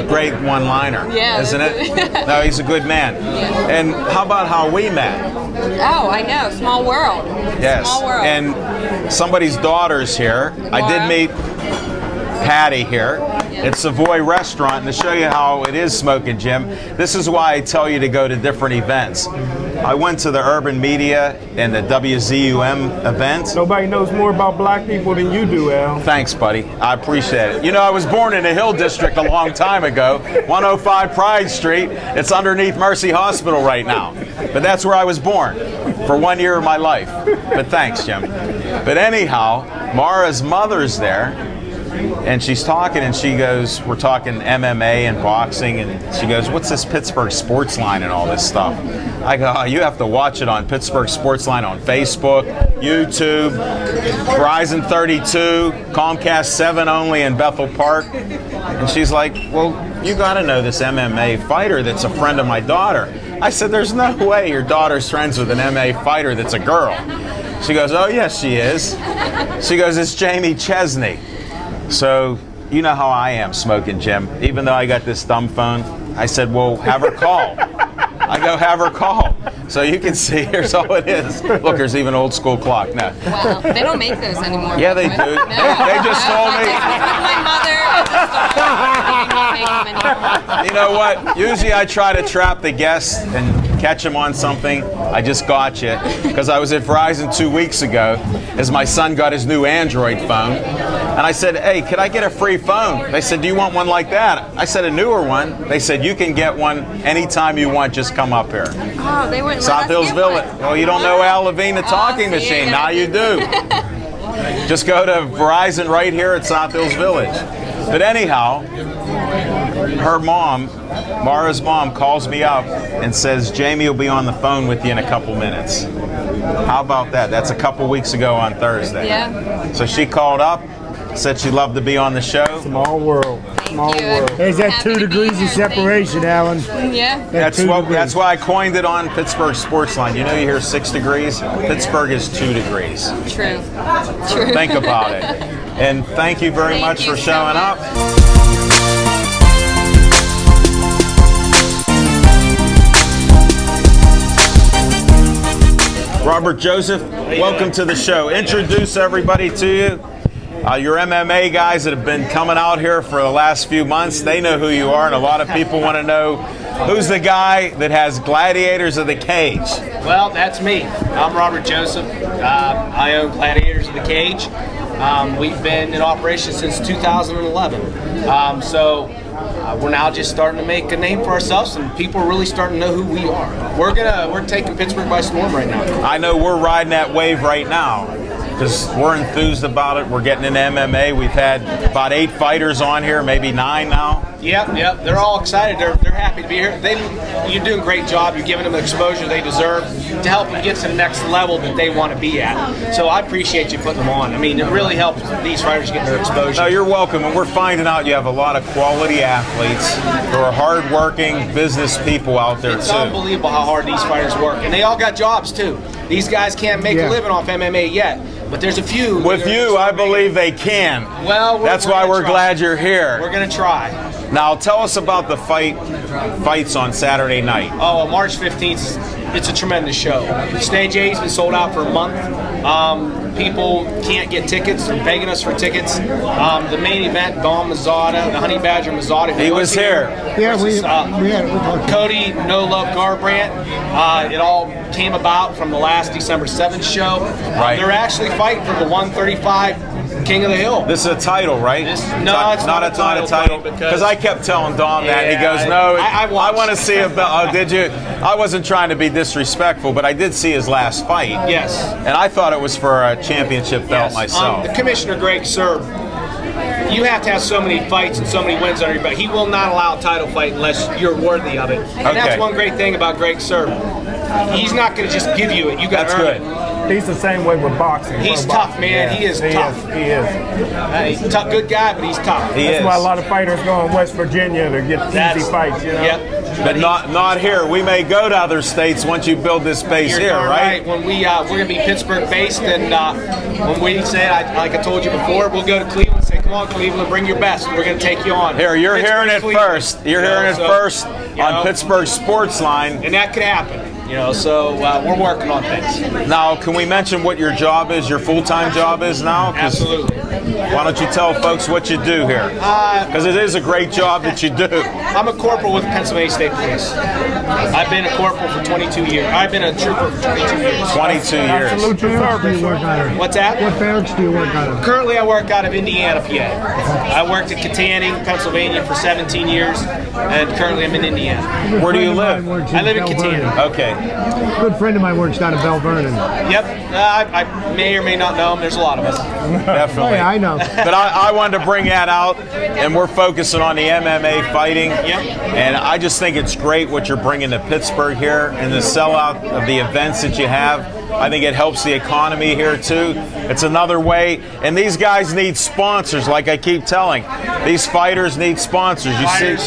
Great one-liner, Yeah, isn't that's it? No, he's a good man. And how about how we met? Oh, I know. Small world. Yes. Small world. And somebody's daughter's here. I did Laura. meet Patty here at Savoy Restaurant, and to show you how it is smoking, Jim, this is why I tell you to go to different events. I went to the Urban Media and the WZUM event. Nobody knows more about black people than you do, Al. Thanks, buddy. I appreciate it. You know, I was born in the Hill District a long time ago, 105 Pride Street. It's underneath Mercy Hospital right now. But that's where I was born for 1 year of my life. But thanks, Jim. But anyhow, Mara's mother's there, and she's talking, and she goes, we're talking MMA and boxing, and she goes, what's this Pittsburgh Sportsline and all this stuff? I go, oh, you have to watch it on Pittsburgh Sportsline on Facebook, YouTube, Verizon 32, Comcast 7 only in Bethel Park. And she's like, well, you got to know this MMA fighter that's a friend of my daughter. I said, there's no way your daughter's friends with an MMA fighter that's a girl. She goes, oh, yes, she is. She goes, it's Jamie Chesney. So, you know how I am smoking, Jim. Even though I got this thumb phone, I said, well, have her call. I go, have her call. So you can see, here's all it is. Look, there's even an old school clock. No. Wow, they don't make those anymore. Yeah, they right? do. No. They just told me. My mother at the store, they don't make them anymore. You know what? Usually I try to trap the guests and catch them on something. I just got you because I was at Verizon 2 weeks ago as my son got his new Android phone. And I said, hey, could I get a free phone? They said, do you want one like that? I said, a newer one. They said, you can get one anytime you want. Just come up here. Oh, they wouldn't South let Hills us get Village. one. Well, you don't know Al Levine, the talking see, machine. yeah. Now you do. Just go to Verizon right here at South Hills Village. But anyhow, her mom, Mara's mom, calls me up and says, Jamie will be on the phone with you in a couple minutes. How about that? That's a couple weeks ago on Thursday. Yeah. So she called up, said she'd love to be on the show. Small world. Small you. world. There's that Happy 2 to be degrees here. of separation, Alan. Yeah. That's 2 what. degrees. That's why I coined it on Pittsburgh Sportsline. You know, you hear 6 degrees. Pittsburgh is 2 degrees. True. True. Think about it. And thank you very Thank much you for so showing much. up. Robert Joseph, welcome to the show. Introduce everybody to you. Your MMA guys that have been coming out here for the last few months, they know who you are, and a lot of people want to know who's the guy that has Gladiators of the Cage. Well, that's me. I'm Robert Joseph. I own Gladiators of the Cage. We've been in operation since 2011. We're now just starting to make a name for ourselves, and people are really starting to know who we are. We're taking Pittsburgh by storm right now. I know we're riding that wave right now because we're enthused about it. We're getting into MMA. We've had about 8 fighters on here, maybe 9 now. Yep. They're all excited. They're happy to be here. You're doing a great job. You're giving them the exposure they deserve to help them get to the next level that they want to be at. So I appreciate you putting them on. I mean, it really helps these fighters get their exposure. No, you're welcome. And we're finding out you have a lot of quality athletes who are hardworking business people out there, It's too. unbelievable how hard these fighters work. And they all got jobs, too. These guys can't make a living off MMA yet. But there's a few. With you, I believe they can. Well, that's why we're glad you're here. We're going to try. Now, tell us about the fights on Saturday night. Oh, on March 15th, it's a tremendous show. Stage A's been sold out for a month. People can't get tickets. They're begging us for tickets. The main event, Dom Mazzata, the Honey Badger Mazzata. He was here. Yeah, we Cody No Love Garbrandt. It all came about from the last December 7th show. Right. They're actually fighting for the 135 King of the Hill. This is a title, right? It's not a title fight because I kept telling Dom that, and he Yeah, goes, "No, I want to see a belt." Oh, did you? I wasn't trying to be disrespectful, but I did see his last fight. Yes. And I thought it was for a championship belt myself. The Commissioner Greg Serb, you have to have so many fights and so many wins under your belt. He will not allow a title fight unless you're worthy of it. And that's one great thing about Greg Serb. He's not going to just give you it. You got to earn it. He's the same way with boxing. He's tough, man. Yeah, he is tough. He is. He's a tough, good guy, but he's tough. That's why a lot of fighters go in West Virginia to get easy fights, you know? Yep. But not here. We may go to other states once you build this base You're here, darn right? When we're going to be Pittsburgh based, and when we say, like I told you before, we'll go to Cleveland and say, come on, Cleveland, bring your best. We're going to take you on. Here, you're Pittsburgh, hearing it Cleveland. first. You're hearing it first on Pittsburgh Sportsline. And that could happen, so we're working on things. Now, can we mention what your job is, your full-time job is now? Absolutely. Why don't you tell folks what you do here? Because it is a great job that you do. I'm a corporal with Pennsylvania State Police. I've been a corporal for 22 years. I've been a trooper for 22 years. 22 years. Salute your service. What's that? What barracks do you work out of? Currently, I work out of Indiana, PA. I worked at Katanning, Pennsylvania for 17 years, and currently I'm in Indiana. Where do you live? I live in Katanning. Okay. A good friend of mine works down in Bell Vernon. Yep. I may or may not know him. There's a lot of us. Definitely. Oh, yeah, I know. But I wanted to bring that out, and we're focusing on the MMA fighting. Yep. And I just think it's great what you're bringing to Pittsburgh here and the sellout of the events that you have. I think it helps the economy here, too. It's another way. And these guys need sponsors, like I keep telling. These fighters need sponsors. You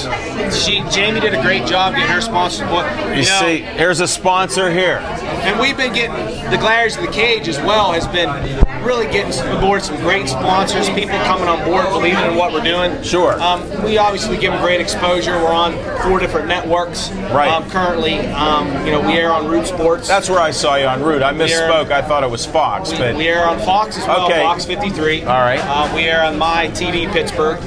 see? Jamie did a great job getting her sponsors. You see, here's a sponsor here. And we've been getting the Gladiators of the Cage as well has been really getting aboard some great sponsors, people coming on board, believing in what we're doing. Sure. We obviously give them great exposure. We're on 4 different networks currently. We air on Root Sports. That's where I saw you on Root. I misspoke. I thought it was Fox. We air on Fox as well, okay. Fox 53. All right. We air on My TV Pittsburgh.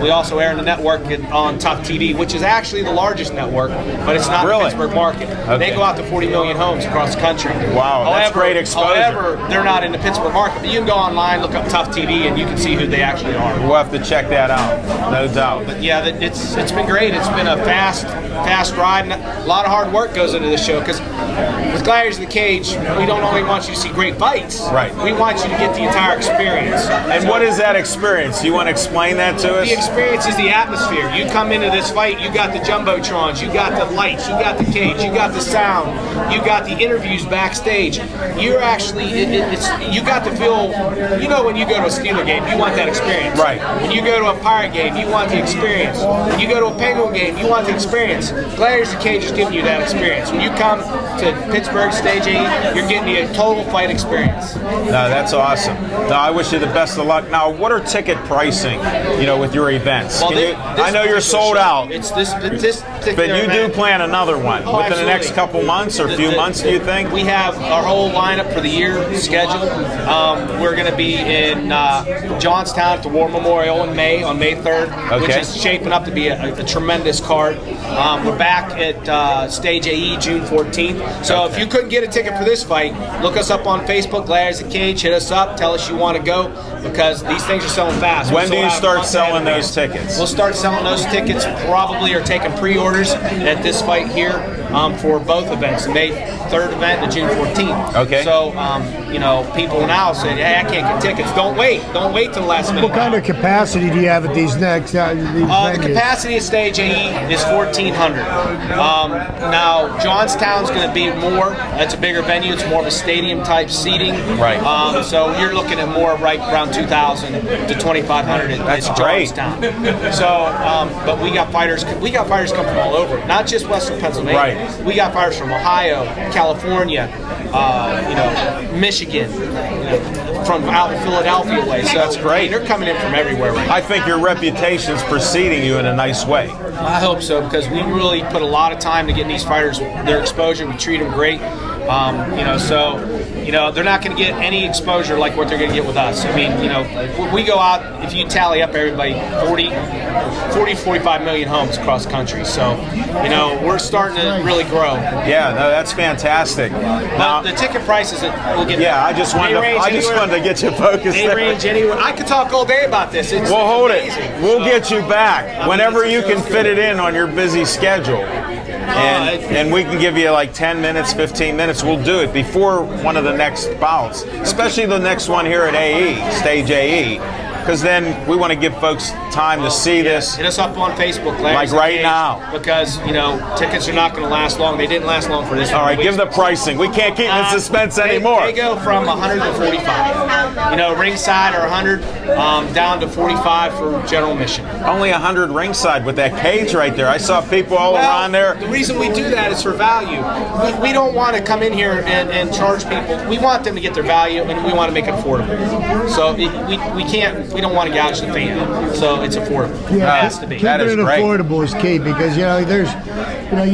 We also air on the network on Tough TV, which is actually the largest network, but it's not the Pittsburgh market. Okay. They go out to 40 million homes across the country. Wow, that's great exposure. However, they're not in the Pittsburgh market, but you can go online, look up Tough TV, and you can see who they actually are. We'll have to check that out, no doubt. But yeah, it's been great. It's been a fast ride, and a lot of hard work goes into this show, because with Gladiators in the Cage, we don't only want you to see great fights. Right. We want you to get the entire experience. And what is that experience? You want to explain that to us? The experience is the atmosphere. You come into this fight, you got the jumbotrons, you got the lights, you got the cage, you got the sound, you got the interviews backstage. You're actually, you got to feel, when you go to a Steeler game, you want that experience. Right. When you go to a Pirate game, you want the experience. When you go to a Penguin game, you want the experience. Gladiators of the Cage is giving you that experience. When you come to Pittsburgh Stage 8, you're getting a total fight experience. No, that's awesome. No, I wish you the best of luck. Now, what are ticket pricing, with your events? Well, I know you're sold out. It's this But you do plan another one within the next couple months or few months, do you think? We have our whole lineup for the year scheduled. We're going to be in Johnstown at the War Memorial in May, on May 3rd, which is shaping up to be a tremendous card. We're back at Stage AE June 14th. So if you couldn't get a ticket for this fight, look us up on Facebook, Gladiators of the Cage, hit us up, tell us you want to go, because these things are selling fast. When do you start selling those tickets? We'll start selling those tickets, probably, or taking pre-orders at this fight here for both events, the May 3rd event and the June 14th. Okay. So, people now say, hey, I can't get tickets. Don't wait till the last minute. What kind of capacity do you have at these next? The capacity at Stage AE is 1,400. Now, Johnstown's going to be more. That's a bigger venue. It's more of a stadium-type seating. Right. So you're looking at more around 2,000 to 2,500 at Johnstown. So, but we got fighters. We got fighters coming from all over, not just Western Pennsylvania. Right. We got fighters from Ohio, California, Michigan, from out in Philadelphia way. So that's great. They're coming in from everywhere right now. I think your reputation's preceding you in a nice way. I hope so, because we really put a lot of time to get these fighters their exposure. We treat them great. They're not going to get any exposure like what they're going to get with us. I mean, we go out, if you tally up everybody, 40, 45 million homes across the country. So, we're starting to really grow. Yeah, no, that's fantastic. Now, the ticket prices will get. Yeah, I just wanted to get you focused. They range anywhere. I could talk all day about this. Well, hold it. We'll get you back whenever you can fit it in on your busy schedule. And we can give you like 10 minutes, 15 minutes. We'll do it before one of the next bouts, especially the next one here at AE, Stage AE, because then we want to give folks time to see this. Hit us up on Facebook, like right now. Because, tickets are not going to last long. They didn't last long for this. All right, give the pricing. We can't keep in suspense anymore. They go from 100 to 45. Ringside are 100, down to 45 for general admission. Only 100 ringside with that cage right there. I saw people all around there. The reason we do that is for value. We don't want to come in here and charge people. We want them to get their value, and we want to make it affordable. So we don't want to gouge the fan. So it's affordable. Yeah, it has to be. That is keeping it great. affordable is key, because you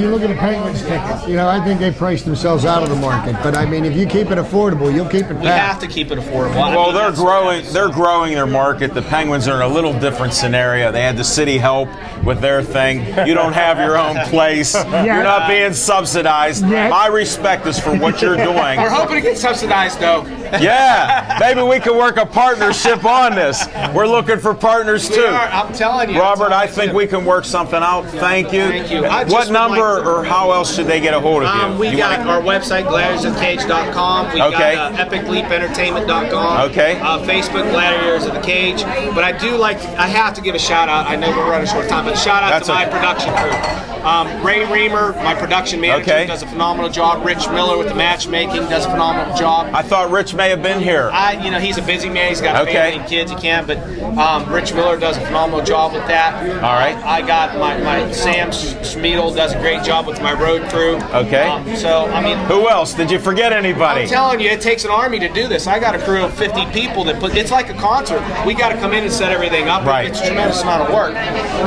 look at the Penguins tickets. I think they price themselves out of the market. But I mean, if you keep it affordable, you'll keep it packed. We have to keep it affordable. Well, they're growing. They're growing their market. The Penguins are in a little different scenario. They had the city help with their thing. You don't have your own place. You're not being subsidized. My respect is for what you're doing. We're hoping to get subsidized, though. Yeah, maybe we can work a partnership on this. We're looking for partners too. I'm telling you, Robert. I think we can work something out. Thank you. Thank you. What number or how else should they get a hold of you? We got our website, gladiatorsofthecage.com. We got epicleapentertainment.com. Okay. Facebook, Gladiators of the Cage. But I have to give a shout out. I know we're running short time, but a shout out to my production crew. Ray Reamer, my production manager, does a phenomenal job. Rich Miller with the matchmaking does a phenomenal job. I thought Rich may have been here. He's a busy man. He's got a family and kids. He can't can. But Rich Miller does a phenomenal job with that. All right. I got my Sam Schmiedel does a great job with my road crew. Okay. So I mean, who else? Did you forget anybody? I'm telling you, it takes an army to do this. I got a crew of 50 people that it's like a concert. We got to come in and set everything up. Right. It's a tremendous amount of work.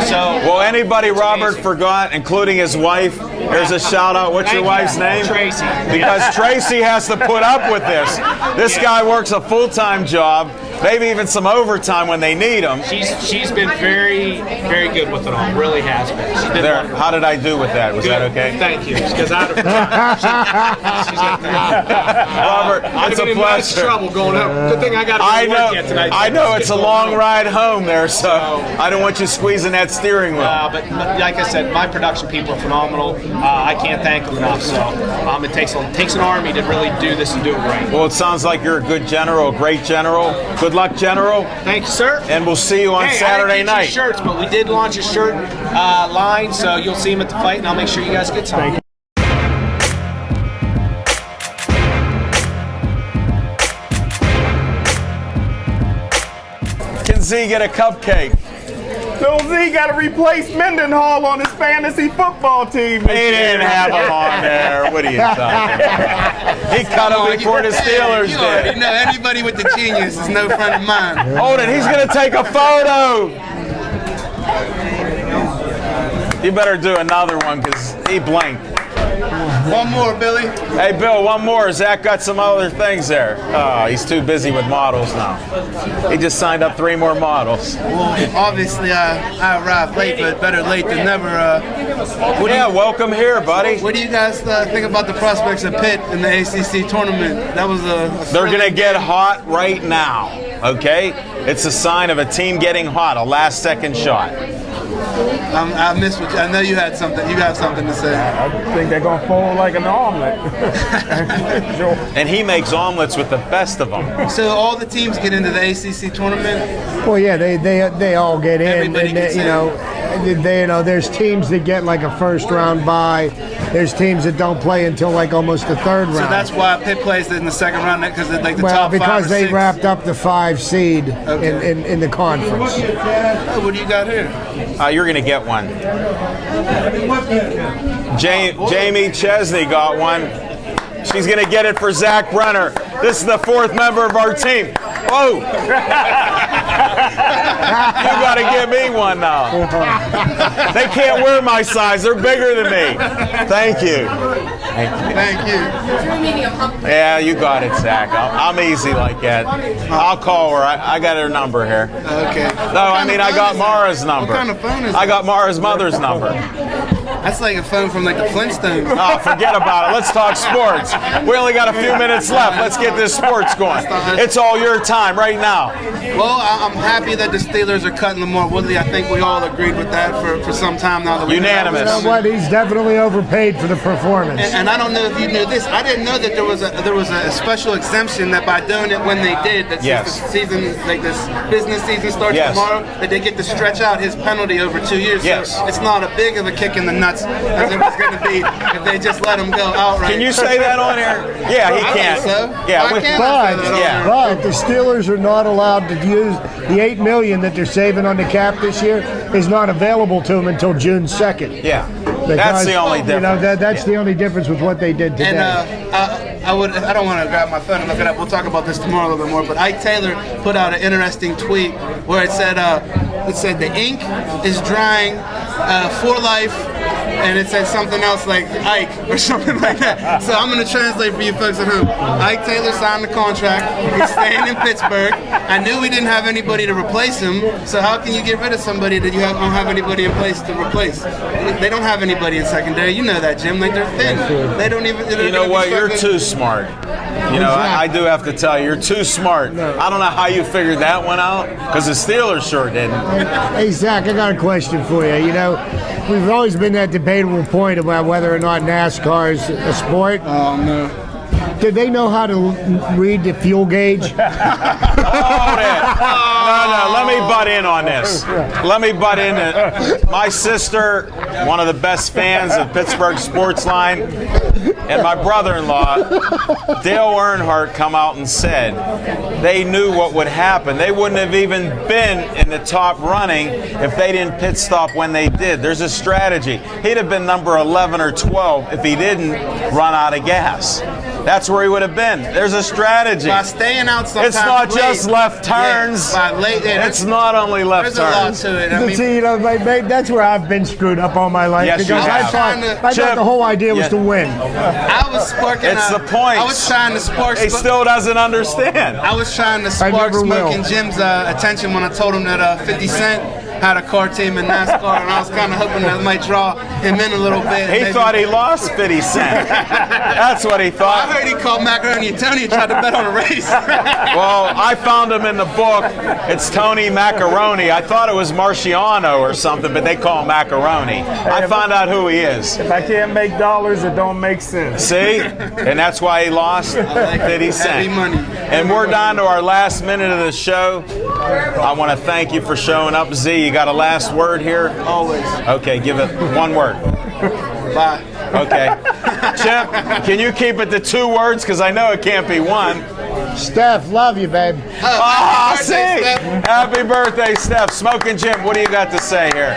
So well, anybody Robert forgot, including his wife, there's a shout out. What's your wife's name? Tracy. Because Tracy has to put up with this. This guy works a full-time job, maybe even some overtime when they need him. She's been very, very good with it all. Really has been. She's been there. How did I do with that? Was that okay? Thank you. Because I'd have she's up there. Robert, it's a pleasure. Much trouble going up. Good thing I got to work yet tonight. I know it's a long ride home there, so I don't want you squeezing that steering wheel. But like I said, my production people are phenomenal. I can't thank them enough. So it takes an army to really do this and do it right. Well, it sounds like you're a good general, a great general. Good luck, General. Thank you, sir. And we'll see you on Saturday night. Shirts, but we did launch a shirt line, so you'll see them at the fight, and I'll make sure you guys get some. Can Z get a cupcake? Little Z got to replace Mendenhall on his fantasy football team. He didn't have him on there. What are you talking about? He cut him before the Steelers you did. already know anybody with the genius is no friend of mine. Hold it. He's going to take a photo. You better do another one because he blinked. One more, Billy. Hey, Bill, one more. Zach got some other things there. Oh, he's too busy with models now. He just signed up 3 more models. Well, obviously, I arrived late, but better late than never. Welcome here, buddy. What do you guys think about the prospects of Pitt in the ACC tournament? That was They're going to get hot right now, okay? It's a sign of a team getting hot, a last-second shot. I missed what I know you had something. You have something to say. I think they're gonna fold like an omelet. And he makes omelets with the best of them. So all the teams get into the ACC tournament. Well, yeah, they all get in. Everybody gets in. There's teams that get like a first round bye. There's teams that don't play until like almost the third round. So that's why Pitt plays in the second round because like the top 5 or 6. Because they wrapped up the 5 seed in the conference. Oh, what do you got here? You're going to get one. Jamie Chesney got one. She's going to get it for Zach Brenner. This is the 4th member of our team. Whoa! You got to give me one now. They can't wear my size. They're bigger than me. Thank you. Thank you. Yeah, you got it, Zach. I'm easy like that. I'll call her. I got her number here. Okay. No, I mean, I got Mara's number. What kind of phone is I got Mara's mother's number. That's like a phone from like the Flintstones. Oh, forget about it. Let's talk sports. We only got a few minutes left. Let's get this sports going. It's all your time right now. Well, I'm happy that the Steelers are cutting Lamar Woodley. I think we all agreed with that for some time now. That unanimous. You know what? He's definitely overpaid for the performance. And I don't know if you knew this. I didn't know that there was a special exemption that by doing it when they did, that since the season, like this business season starts tomorrow, that they get to stretch out his penalty over 2 years. Yes. So it's not a big of a kick in the nuts as it was going to be if they just let him go outright. Can you say that on air? Yeah, he can. So. Yeah, but the Steelers are not allowed to use the $8 million that they're saving on the cap this year is not available to them until June 2nd. Yeah, because, that's the only difference. You know, that's the only difference with what they did today. And I don't want to grab my phone and look it up. We'll talk about this tomorrow a little bit more. But Ike Taylor put out an interesting tweet where it said the ink is drying for life. And it said something else like Ike or something like that. So I'm going to translate for you folks at home. Ike Taylor signed the contract. He's staying in Pittsburgh. I knew we didn't have anybody to replace him. So how can you get rid of somebody that you don't have anybody in place to replace? They don't have anybody in secondary. You know that, Jim. Like, they're thin. They don't even. You know what? You're too smart. You know, I do have to tell you, you're too smart. I don't know how you figured that one out, because the Steelers sure didn't. Hey, Zach, I got a question for you. You know, we've always been that debatable point about whether or not NASCAR is a sport. Oh, no. Did they know how to read the fuel gauge? No, let me butt in on this. Let me butt in. My sister one of the best fans of Pittsburgh Sportsline, and my brother-in-law, Dale Earnhardt, come out and said they knew what would happen. They wouldn't have even been in the top running if they didn't pit stop when they did. There's a strategy. He'd have been number 11 or 12 if he didn't run out of gas. That's where he would have been. There's a strategy. By staying out sometimes it's not late, just left turns. Yeah, by late, it's not only left turns. There's a lot to it. I mean, See, you know, that's where I've been screwed up all my life. Yes, because you I have. thought the whole idea was to win. I was sparking. It's the point. I was trying to spark. He still doesn't understand. I was trying to spark Smoking Jim's attention when I told him that 50 Cent had a car team in NASCAR, and I was kind of hoping that might draw him in a little bit. He thought he lost 50 Cent. That's what he thought. I heard he called Macaroni and Tony and tried to bet on a race. Well, I found him in the book. It's Tony Macaroni. I thought it was Marciano or something, but they call him Macaroni. I found out who he is. If I can't make dollars, it don't make sense. See? And that's why he lost 50 Cent. And we're down to our last minute of the show. I want to thank you for showing up, Z. You got a last word here? Always. Okay, give it one word. Bye. Okay. Chip, can you keep it to 2 words? Because I know it can't be one. Steph, love you, babe. See? Happy birthday, Steph. Smoking Jim, what do you got to say here?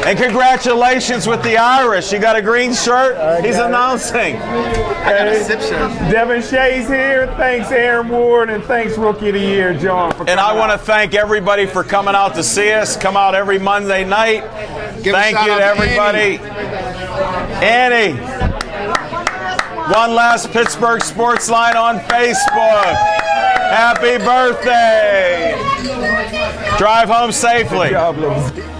And congratulations with the Irish. You got a green shirt? He's announcing. I got a zip shirt. Devin Shea's here. Thanks, Aaron Ward, and thanks, Rookie of the Year, John. And I want to thank everybody for coming out to see us. Come out every Monday night. Thank you to everybody. Annie. One last Pittsburgh Sportsline on Facebook. Happy birthday. Drive home safely. Good job, ladies.